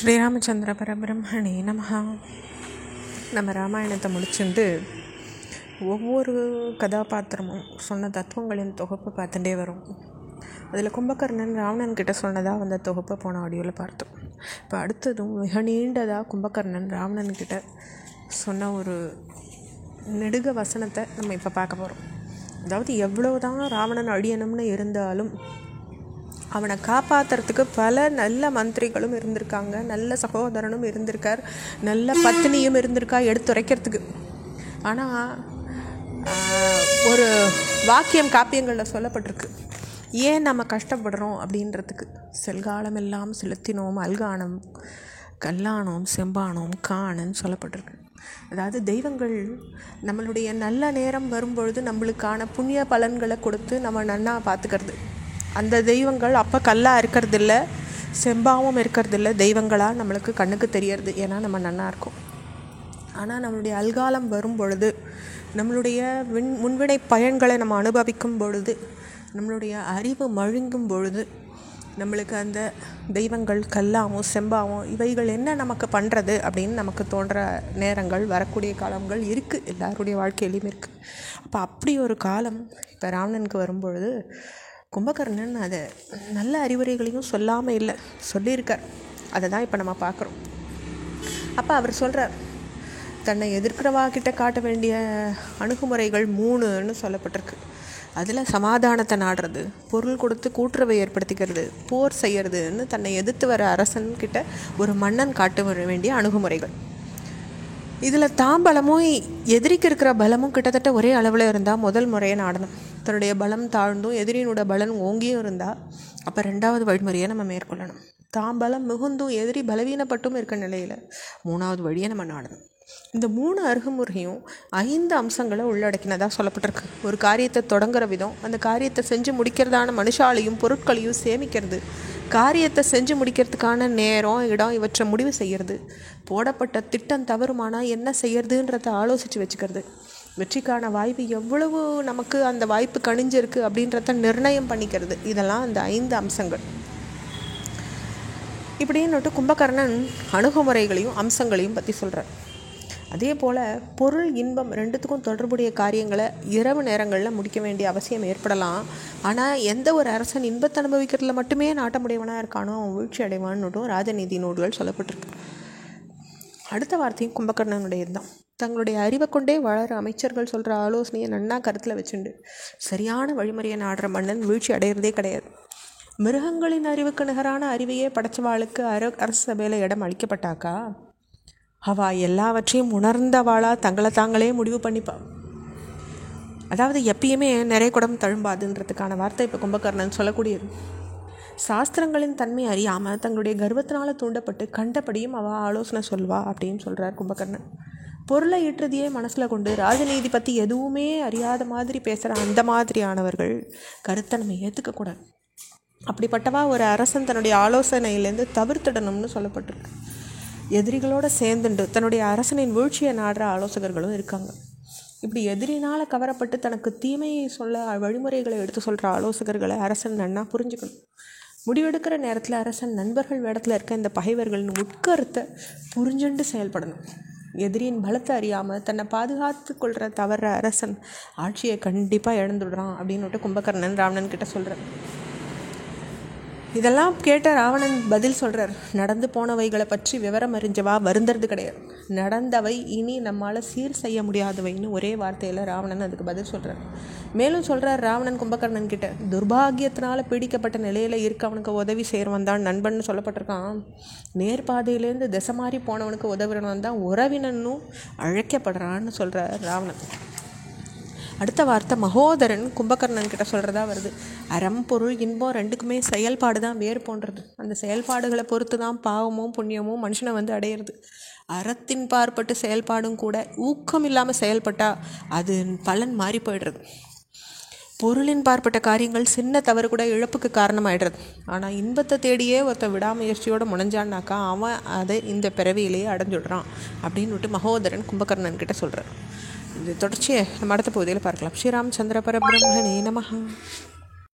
ஸ்ரீராமச்சந்திர பரபிரம்மணே நமஹா. நம்ம ராமாயணத்தை முடிச்சுட்டு ஒவ்வொரு கதாபாத்திரமும் சொன்ன தத்துவங்களின் தொகுப்பு பார்த்துட்டே வரும். அதில் கும்பகர்ணன் ராவணன்கிட்ட சொன்னதாக அந்த தொகுப்பை போன ஆடியோவில் பார்த்தோம். இப்போ அடுத்ததும் மிக நீண்டதாக கும்பகர்ணன் ராவணன்கிட்ட சொன்ன ஒரு நெடுக வசனத்தை நம்ம இப்போ பார்க்க போகிறோம். அதாவது எவ்வளோதான் ராவணன் அழியணும்னு இருந்தாலும் அவனை காப்பாற்றுறதுக்கு பல நல்ல மந்திரிகளும் இருந்திருக்காங்க, நல்ல சகோதரனும் இருந்திருக்கார், நல்ல பத்தினியும் இருந்திருக்கா எடுத்துரைக்கிறதுக்கு. ஆனால் ஒரு வாக்கியம் காப்பியங்களில் சொல்லப்பட்டிருக்கு, ஏன் நம்ம கஷ்டப்படுறோம் அப்படின்றதுக்கு. செல்காலம் எல்லாம் செலுத்தினோம் அல்கானம் கல்லானோம் செம்பானோம் காணன்னு சொல்லப்பட்டிருக்கு. அதாவது தெய்வங்கள் நம்மளுடைய நல்ல நேரம் வரும்பொழுது நம்மளுக்கான புண்ணிய பலன்களை கொடுத்து நம்ம நன்னா பார்த்துக்கிறது. அந்த தெய்வங்கள் அப்போ கல்லாக இருக்கிறதில்ல, செம்பாவும் இருக்கிறதில்ல, தெய்வங்களாக நம்மளுக்கு கண்ணுக்கு தெரியறது, ஏன்னா நம்ம நன்னா இருக்கோம். ஆனால் நம்மளுடைய அல்காலம் வரும் பொழுது, நம்மளுடைய முன்வினை பயன்களை நம்ம அனுபவிக்கும் பொழுது, நம்மளுடைய அறிவு மழுங்கும் பொழுது நம்மளுக்கு அந்த தெய்வங்கள் கல்லாகவும் செம்பாகவும் இவைகள் என்ன நமக்கு பண்ணுறது அப்படின்னு நமக்கு தோன்ற நேரங்கள், வரக்கூடிய காலங்கள் இருக்குது, எல்லாருடைய வாழ்க்கையிலையும் இருக்குது. அப்போ அப்படி ஒரு காலம் இப்போ ராவணனுக்கு வரும்பொழுது கும்பகர்ணன் அதை நல்ல அறிவுரைகளையும் சொல்லாமல் இல்லை, சொல்லியிருக்கார். அதை தான் இப்போ நம்ம பார்க்குறோம். அப்போ அவர் சொல்கிறார், தன்னை எதிர்க்கிறவா கிட்ட காட்ட வேண்டிய அணுகுமுறைகள் 3ன்னு சொல்லப்பட்டிருக்கு. அதில் சமாதானத்தை நாடுறது, பொருள் கொடுத்து கூட்டுறவை ஏற்படுத்திக்கிறது, போர் செய்யறதுன்னு தன்னை எதிர்த்து வர அரசன்கிட்ட ஒரு மன்னன் காட்ட வேண்டிய அணுகுமுறைகள். இதில் தாம்பலமும் எதிரிக்கு இருக்கிற பலமும் கிட்டத்தட்ட ஒரே அளவில் இருந்தால் முதல் முறையை நாடணும். தன்னுடைய பலம் தாழ்ந்தும் எதிரியினோட பலம் ஓங்கியும் இருந்தால் அப்போ 2வது வழிமுறையை நம்ம மேற்கொள்ளணும். தாம்பலம் மிகுந்தும் எதிரி பலவீனப்பட்டும் இருக்க நிலையில் 3வது வழியை நம்ம நாடணும். இந்த 3 அருகுமுறையும் 5 அம்சங்களை உள்ளடக்கினதாக சொல்லப்பட்டிருக்கு. ஒரு காரியத்தை தொடங்குற விதம், அந்த காரியத்தை செஞ்சு முடிக்கிறதான மனுஷாலையும் பொருட்களையும் சேமிக்கிறது, காரியத்தை செஞ்சு முடிக்கிறதுக்கான நேரம் இடம் இவற்றை முடிவு செய்கிறது, போடப்பட்ட திட்டம் தவறுமானால் என்ன செய்யறதுன்றதை ஆலோசித்து வச்சுக்கிறது, வெற்றிக்கான வாய்ப்பு எவ்வளவு நமக்கு அந்த வாய்ப்பு கணிஞ்சிருக்கு அப்படின்றத நிர்ணயம் பண்ணிக்கிறது. இதெல்லாம் அந்த 5 அம்சங்கள். இப்படின்னுட்டு கும்பகர்ணன் அணுகுமுறைகளையும் அம்சங்களையும் பற்றி சொல்கிறார். அதே போல் பொருள் இன்பம் 2த்துக்கும் தொடர்புடைய காரியங்களை இரவு நேரங்களில் முடிக்க வேண்டிய அவசியம் ஏற்படலாம். ஆனால் எந்த ஒரு அரசன் இன்பத்தை அனுபவிக்கிறதுல மட்டுமே நாட்டமுடையவனாக இருக்கானோ அவன் வீழ்ச்சி அடைவான்னுட்டும் ராஜநீதி நூல்கள் சொல்லப்பட்டிருக்கு. அடுத்த வார்த்தையும் கும்பகர்ணனுடையது தான். தங்களுடைய அறிவை கொண்டே வளர அமைச்சர்கள் சொல்கிற ஆலோசனையை நன்னா கருத்தில் வச்சுண்டு சரியான வழிமுறையை நாடுற மன்னன் வீழ்ச்சி அடைகிறதே கிடையாது. மிருகங்களின் அறிவுக்கு நிகரான அறிவையே படைச்சவாளுக்கு அரசு சபையில் இடம் அளிக்கப்பட்டாக்கா அவா எல்லாவற்றையும் உணர்ந்தவாளாக தங்களை தாங்களே முடிவு பண்ணிப்பாள். அதாவது எப்பயுமே நிறைய குடம் தழும்பாதுன்றதுக்கான வார்த்தை இப்போ கும்பகர்ணன் சொல்லக்கூடியது. சாஸ்திரங்களின் தன்மை அறியாமல் தங்களுடைய கர்வத்தினால் தூண்டப்பட்டு கண்டபடியும் அவள் ஆலோசனை சொல்வா அப்படின்னு சொல்கிறார் கும்பகர்ணன். பொருளை ஈட்டுறதையே மனசில் கொண்டு ராஜநீதி பற்றி எதுவுமே அறியாத மாதிரி பேசுகிற அந்த மாதிரியானவர்கள் கருத்தை நம்ம ஏற்றுக்கக்கூடாது. அப்படிப்பட்டவா ஒரு அரசன் தன்னுடைய ஆலோசனையிலேருந்து தவிர்த்திடணும்னு சொல்லப்பட்டிருக்கு. எதிரிகளோடு சேர்ந்துண்டு தன்னுடைய அரசனின் வீழ்ச்சியை நாடுற ஆலோசகர்களும் இருக்காங்க. இப்படி எதிரினால் கவரப்பட்டு தனக்கு தீமையை சொல்ல வழிமுறைகளை எடுத்து சொல்கிற ஆலோசகர்களை அரசன் நன்னா புரிஞ்சுக்கணும். முடிவெடுக்கிற நேரத்தில் அரசன் நண்பர்கள் வேடத்தில் இருக்க இந்த பகைவர்களின் உட்கருத்தை புரிஞ்சுண்டு செயல்படணும். எதிரியின் பலத்தை அறியாமல் தன்னை பாதுகாத்து கொள்கிற தவற அரசன் ஆட்சியை கண்டிப்பாக இழந்துடுறான் அப்படின்னுட்டு கும்பகர்ணன் ராவணன் கிட்ட சொல்கிறார். இதெல்லாம் கேட்ட ராவணன் பதில் சொல்கிறார், நடந்து போனவைகளை பற்றி விவரம் அறிஞ்சவா வருந்துறது கிடையாது, நடந்தவை இனி நம்மால் சீர் செய்ய முடியாதவைன்னு ஒரே வார்த்தையில் ராவணன் அதுக்கு பதில் சொல்கிறார். மேலும் சொல்கிறார் ராவணன் கும்பகர்ணன் கிட்ட, துர்பாகியத்தினால் பீடிக்கப்பட்ட நிலையில் இருக்கவனுக்கு உதவி செய்கிறவன் தான் நண்பன்னு சொல்லப்பட்டிருக்கான். நேர்பாதையிலேருந்து திசை மாறி போனவனுக்கு உதவுறவன் தான் உறவினன்னும் அழைக்கப்படுறான்னு சொல்கிறார் ராவணன். அடுத்த வார்த்தை மகோதரன் கும்பகர்ணன் கிட்ட சொல்கிறதா வருது. அறம் பொருள் இன்பம் 2க்குமே செயல்பாடு தான் வேறு போன்றது. அந்த செயல்பாடுகளை பொறுத்து தான் பாவமும் புண்ணியமும் மனுஷனை வந்து அடையிறது. அறத்தின் பார்ப்பட்டு செயல்பாடும் கூட ஊக்கம் இல்லாமல் செயல்பட்டால் அது பலன் மாறி போயிடுறது. பொருளின் பார்ப்பட்ட காரியங்கள் சின்ன தவறு கூட இழப்புக்கு காரணமாயிடுறது. ஆனால் இன்பத்தை தேடியே ஒருத்தன் விடாமுயற்சியோடு முனைஞ்சான்னாக்கா அவன் அதை இந்த பிறவியிலேயே அடைஞ்சுடுறான் அப்படின்னு விட்டு மகோதரன் கும்பகர்ணன் கிட்ட சொல்கிறார். இது தொடர்ச்சியை நம்ம அடுத்த பகுதியில் பார்க்கலாம். ஸ்ரீராமச்சந்திர பரபிரம்மணே நமஹா.